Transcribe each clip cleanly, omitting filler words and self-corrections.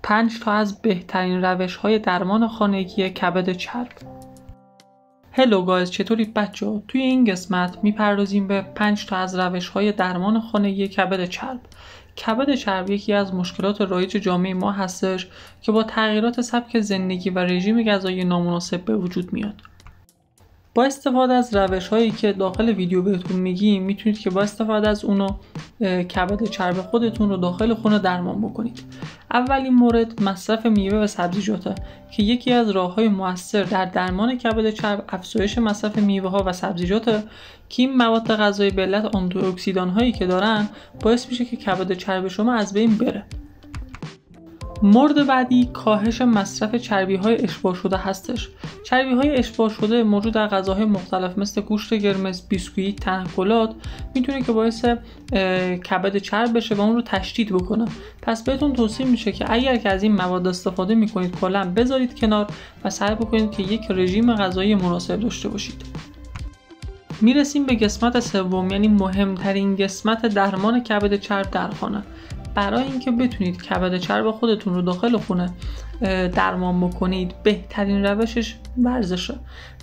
5 تا از بهترین روش‌های درمان خانگی کبد چرب. هلو گایز، چطورید بچه‌ها؟ توی این قسمت میپردازیم به 5 تا از روش‌های درمان خانگی کبد چرب. کبد چرب یکی از مشکلات رایج جامعه ما هستش که با تغییرات سبک زندگی و رژیم غذایی نامناسب به وجود میاد. با استفاده از روش‌هایی که داخل ویدیو بهتون میگیم میتونید که با استفاده از اونو کبد چرب خودتون رو داخل خونه درمان بکنید. اولین مورد مصرف میوه و سبزیجاته که یکی از راه‌های مؤثر در درمان کبد چرب افزایش مصرف میوه‌ها و سبزیجاته که این مواد غذایی به علت آنتی‌اکسیدان‌هایی که دارن باعث میشه که کبد چرب شما از بین بره. مورد بعدی کاهش مصرف چربی‌های اشباع شده هستش. چربی‌های اشباع شده موجود در غذاهای مختلف مثل گوشت قرمز، بیسکویت، تنقلات میتونه که باعث کبد چرب بشه و اون رو تشدید بکنه. پس بهتون توصیه میشه که اگر که از این مواد استفاده میکنید کلاً بذارید کنار و سعی بکنید که یک رژیم غذایی مناسب داشته باشید. میرسیم به قسمت سوم، یعنی مهمترین قسمت درمان کبد چرب در خانه. برای اینکه بتونید کبد چرب خودتون رو داخل خونه درمان بکنید بهترین روشش ورزشه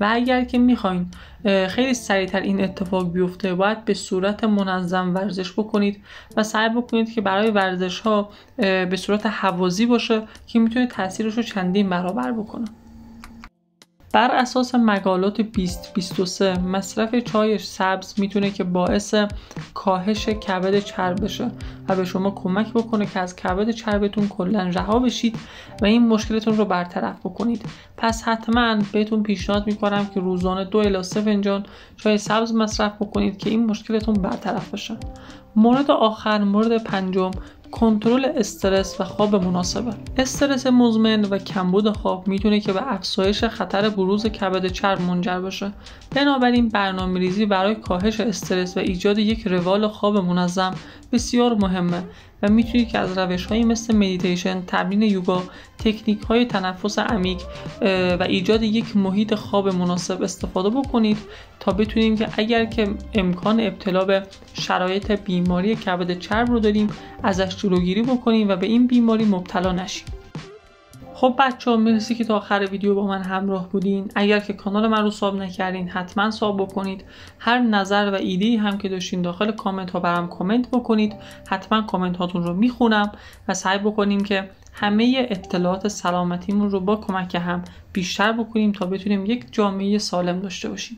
و اگر که میخواین خیلی سریعتر این اتفاق بیفته باید به صورت منظم ورزش بکنید و سعی بکنید که برای ورزش ها به صورت هوازی باشه که میتونه تاثیرش رو چندین برابر بکنه. بر اساس مقالات 2023 مصرف چای سبز میتونه که باعث کاهش کبد چرب بشه و به شما کمک بکنه که از کبد چربتون کلا رها بشید و این مشکلتون رو برطرف بکنید. پس حتما بهتون پیشنهاد میکنم که روزانه 2 الی 3 فنجان چای سبز مصرف بکنید که این مشکلتون برطرف بشه. مورد آخر، مورد پنجم، کنترل استرس و خواب مناسبه. استرس مزمن و کمبود خواب میتونه که به افزایش خطر بروز کبد چرب منجر بشه. بنابراین برنامه‌ریزی برای کاهش استرس و ایجاد یک روال خواب منظم بسیار مهمه و میتونید که از روش‌هایی مثل مدیتیشن، تمرین یوگا، تکنیک‌های تنفس عمیق و ایجاد یک محیط خواب مناسب استفاده بکنید تا بتونیم که اگر که امکان ابتلا به شرایط بیماری کبد چرب رو داریم ازش جلوگیری بکنیم و به این بیماری مبتلا نشیم. خب بچه‌ها، مرسی که تا آخر ویدیو با من همراه بودین. اگر که کانال من رو ساب نکردین حتما ساب بکنید. هر نظر و ایده‌ای هم که داشتین داخل کامنت ها برام کامنت بکنید. حتما کامنت هاتون رو میخونم و سعی بکنیم که همه اطلاعات سلامتیمون رو با کمک هم بیشتر بکنیم تا بتونیم یک جامعه سالم داشته باشیم.